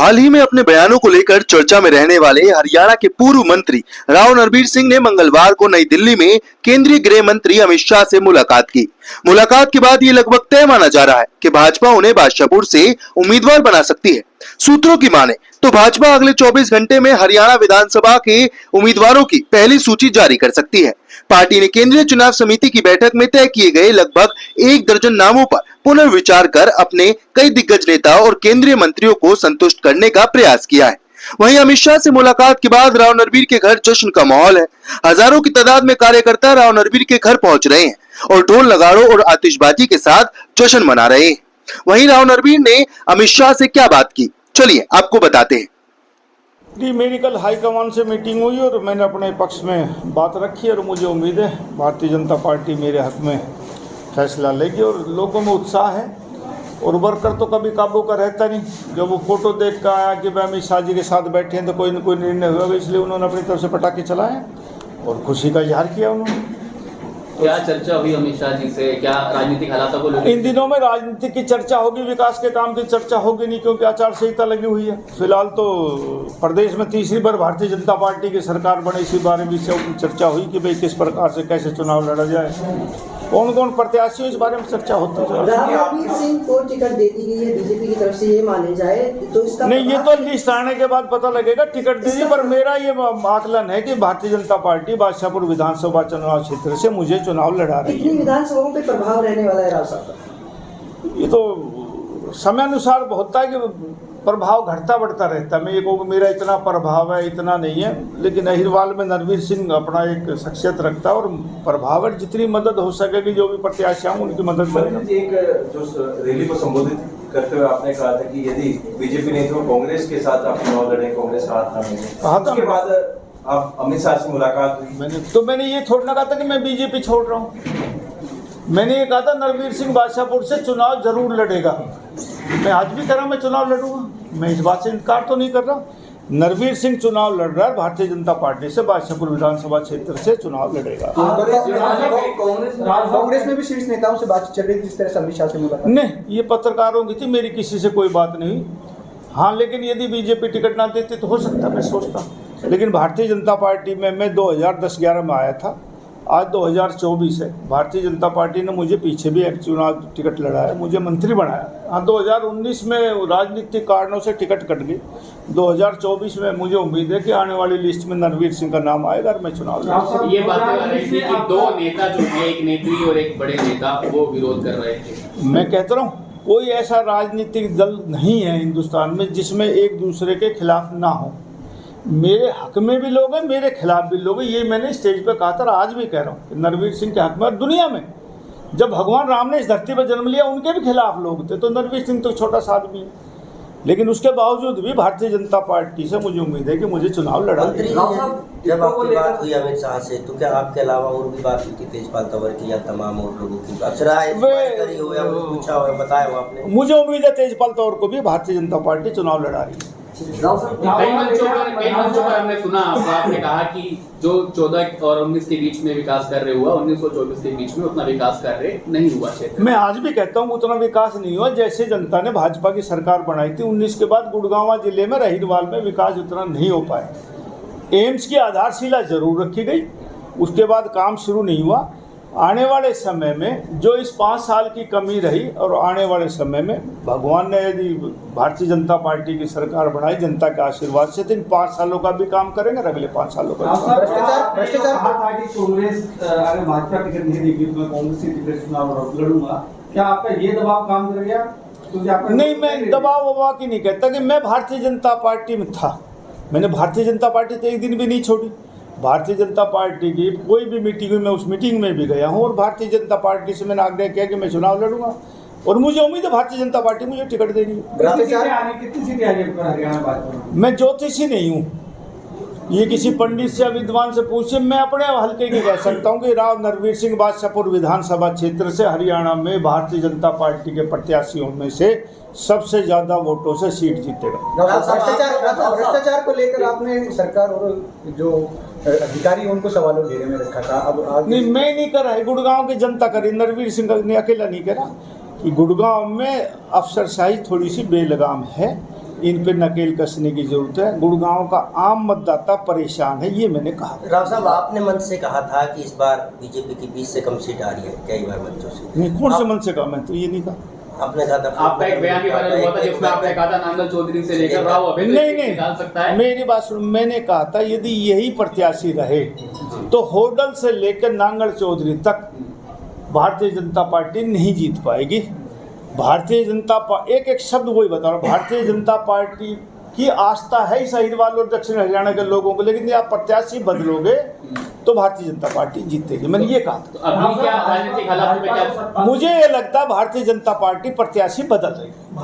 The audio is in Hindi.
हाल ही में अपने बयानों को लेकर चर्चा में रहने वाले हरियाणा के पूर्व मंत्री राव नरबीर सिंह ने मंगलवार को नई दिल्ली में केंद्रीय गृह मंत्री अमित शाह से मुलाकात की। मुलाकात के बाद ये लगभग तय माना जा रहा है कि भाजपा उन्हें बादशाहपुर से उम्मीदवार बना सकती है। सूत्रों की माने तो भाजपा अगले 24 घंटे में हरियाणा विधानसभा के उम्मीदवारों की पहली सूची जारी कर सकती है। पार्टी ने केंद्रीय चुनाव समिति की बैठक में तय किए गए लगभग 1 दर्जन नामों पर पुनर्विचार कर अपने कई दिग्गज नेता और केंद्रीय मंत्रियों को संतुष्ट करने का प्रयास किया है। वहीं अमित शाह से मुलाकात के बाद राव नरबीर के घर जश्न का माहौल है। हजारों की तादाद में कार्यकर्ता राव नरबीर के घर पहुंच रहे हैं और ढोल नगाड़ों और आतिशबाजी के साथ जश्न मना रहे हैं। वहीं राव नरबीर ने अमित शाह से क्या बात की, चलिए आपको बताते हैं। जी, मेरी कल हाईकमान से मीटिंग हुई और मैंने अपने पक्ष में बात रखी और मुझे उम्मीद है भारतीय जनता पार्टी मेरे हक में फैसला लेगी और लोगों में उत्साह है। और वर्कर तो कभी काबू का रहता नहीं। जब वो फोटो देख कर आया कि भाई अमित शाह जी के साथ बैठे हैं तो कोई न कोई निर्णय होगा, इसलिए उन्होंने अपनी तरफ से पटाखे चलाए और खुशी का इजहार किया उन्होंने। क्या चर्चा हुई अमित शाह जी से, क्या राजनीतिक हालातों को लेकर? इन दिनों में राजनीति की चर्चा होगी, विकास के काम की चर्चा होगी नहीं, क्योंकि आचार संहिता लगी हुई है। फिलहाल तो प्रदेश में तीसरी बार भारतीय जनता पार्टी की सरकार बने, इसी बारे में चर्चा हुई कि भाई किस प्रकार से कैसे चुनाव लड़ा जाए, कौन कौन प्रत्याशी, इस बारे में चर्चा होती है। नरबीर सिंह को टिकट दे दी गई है बीजेपी की तरफ से, ये माने जाए तो इसका नहीं, ये तो लिस्ट आने के बाद पता लगेगा टिकट दीजिए। पर मेरा ये आकलन है कि भारतीय जनता पार्टी बादशाहपुर विधानसभा चुनाव क्षेत्र से मुझे चुनाव लड़ा रही है। विधानसभाओं पे प्रभाव रहने वाला है राव साहब? ये तो समय अनुसार होता है कि प्रभाव घटता बढ़ता रहता है। मैं ये कहूँ मेरा इतना प्रभाव है, इतना नहीं है, लेकिन अहिरवाल में नरबीर सिंह अपना एक शख्सियत रखता है और प्रभाव है। जितनी मदद हो सकेगी, जो भी प्रत्याशी हों उनकी मदद करेंगे। एक जो रैली को संबोधित करते हुए आपने कहा था कि यदि बीजेपी नहीं तो कांग्रेस के साथ आप चुनाव लड़े, कांग्रेस का हाथ थामेंगे। उसके बाद आप अमित शाह से मुलाकात हुई। मैंने ये थोड़ा ना कहा था कि मैं बीजेपी छोड़ रहा हूँ। मैंने ये कहा था नरबीर सिंह बादशाहपुर से चुनाव जरूर लड़ेगा। मैं आज भी कह रहा हूँ मैं चुनाव लड़ूंगा, मैं इस बात से इनकार तो नहीं कर रहा। नरबीर सिंह चुनाव लड़ रहा है भारतीय जनता पार्टी से, बादशाहपुर विधानसभा क्षेत्र से चुनाव लड़ेगा। कांग्रेस में भी शीर्ष नेताओं से बातचीत चल रही थी, जिस तरह से अमित शाह से मुलाकात? नहीं, ये पत्रकारों की थी, मेरी किसी से कोई बात नहीं। हाँ, लेकिन यदि बीजेपी टिकट ना देती तो हो सकता, मैं सोचता। लेकिन भारतीय जनता पार्टी में मैं 2010-11 में आया था, आज 2024 है। भारतीय जनता पार्टी ने मुझे पीछे भी एक चुनाव टिकट लड़ाया, मुझे मंत्री बनाया। हाँ, 2019 में राजनीतिक कारणों से टिकट कट गई। 2024 में मुझे उम्मीद है कि आने वाली लिस्ट में नरबीर सिंह का नाम आएगा और मैं चुनाव लड़ूंगा। ये बात कर रही थी कि 2 नेता जो थे, एक नेत्री और एक बड़े नेता, वो विरोध कर रहे थे। मैं कहता रहा हूँ कोई ऐसा राजनीतिक दल नहीं है हिंदुस्तान में जिसमें एक दूसरे के खिलाफ ना हो। मेरे हक में भी लोग हैं, मेरे खिलाफ भी लोग हैं। ये मैंने स्टेज पे कहा था, आज भी कह रहा हूँ कि नरबीर सिंह के हक में। और दुनिया में जब भगवान राम ने इस धरती पर जन्म लिया, उनके भी खिलाफ लोग थे, तो नरबीर सिंह तो छोटा सा आदमी है। लेकिन उसके बावजूद भी भारतीय जनता पार्टी से मुझे उम्मीद है कि मुझे चुनाव लड़ा। जब आपकी बात हुई अमित शाह से, तो क्या आपके अलावा और भी बात हुई थी तेजपाल तंवर की या तमाम और लोगों की? पूछा हो, बताया हो आपने? मुझे उम्मीद है तेजपाल तंवर को भी भारतीय जनता पार्टी चुनाव लड़ा रही है। कई मंचों पर हमने सुना, आपने कहा कि जो 14 और 19 के बीच में विकास कार्य हुआ, 19 और 24 के बीच में उतना विकास कार्य नहीं हुआ क्षेत्र। मैं आज भी कहता हूँ उतना विकास नहीं हुआ जैसे जनता ने भाजपा की सरकार बनाई थी। 19 के बाद गुड़गांव जिले में रहीरवाल में विकास उतना नहीं हो पाया। एम्स की आधारशिला जरूर रखी गई, उसके बाद काम शुरू नहीं हुआ। आने वाले समय में जो इस 5 साल की कमी रही, और आने वाले समय में भगवान ने यदि भारतीय जनता पार्टी की सरकार बनाई जनता के आशीर्वाद से, तो इन 5 सालों का भी काम करेंगे और अगले 5 सालों का। भ्रष्टाचार कांग्रेस अगर भाजपा टिकट नहीं देगी तो मैं कांग्रेस की टिकट चुनाव लड़ूंगा, क्या आपका ये दबाव काम कर गया? नहीं, मैं दबाव की नहीं कहता कि मैं भारतीय जनता पार्टी में था। मैंने भारतीय जनता पार्टी तो एक दिन भी नहीं छोड़ी। भारतीय जनता पार्टी की कोई भी मीटिंग हुई, मैं उस मीटिंग में भी गया हूँ और भारतीय जनता पार्टी से मैंने आग्रह किया कि मैं चुनाव लड़ूंगा और मुझे उम्मीद है भारतीय जनता पार्टी मुझे टिकट देगी। कितनी सीटें आगे हरियाणा भाजपा? मैं ज्योतिषी नहीं हूँ, ये किसी पंडित से या विद्वान से पूछे। मैं अपने हल्के की कह सकता हूँ कि राव नरबीर सिंह बादशाहपुर विधानसभा क्षेत्र से हरियाणा में भारतीय जनता पार्टी के प्रत्याशियों में से सबसे ज्यादा वोटों से सीट जीतेगा। भ्रष्टाचार को लेकर आपने सरकार और जो अधिकारी उनको सवालों घेरे में रखा था, अब नहीं, मैं नहीं कर रहा, गुड़गांव की जनता करी। नरबीर सिंह ने अकेला नहीं करा कि गुड़गांव में अफसरशाही थोड़ी सी बेलगाम है, इन पे नकेल कसने की जरूरत है। गुड़गांव का आम मतदाता परेशान है, ये मैंने कहा। राव साहब, आपने मंच से कहा था कि इस बार बीजेपी की 20 से कम सीट आ रही है, कई बार मंचों से। नहीं, कौन से मन से कहा? मैं तो ये नहीं कहा। आपने कहा था, आपका एक बयान भी वायरल हुआ था जिसमें आपने कहा था नांगल चौधरी से लेकर राव अभिनंदन नहीं डाल सकता है। मेरी बात सुन, मैंने कहा था यदि यही प्रत्याशी रहे तो होडल से लेकर नांगल चौधरी तक भारतीय जनता पार्टी नहीं जीत पाएगी। भारतीय जनता पार्टी, एक शब्द वही बता रहा हूँ, भारतीय जनता पार्टी की आस्था है साहिवाल और दक्षिण हरियाणा के लोगों को, लेकिन यदि आप प्रत्याशी बदलोगे तो भारतीय जनता पार्टी जीतेगी। मैंने ये कहा था। तो अभी क्या राजनीतिक हालात में क्या मुझे ये लगता है भारतीय जनता पार्टी प्रत्याशी बदल रही है।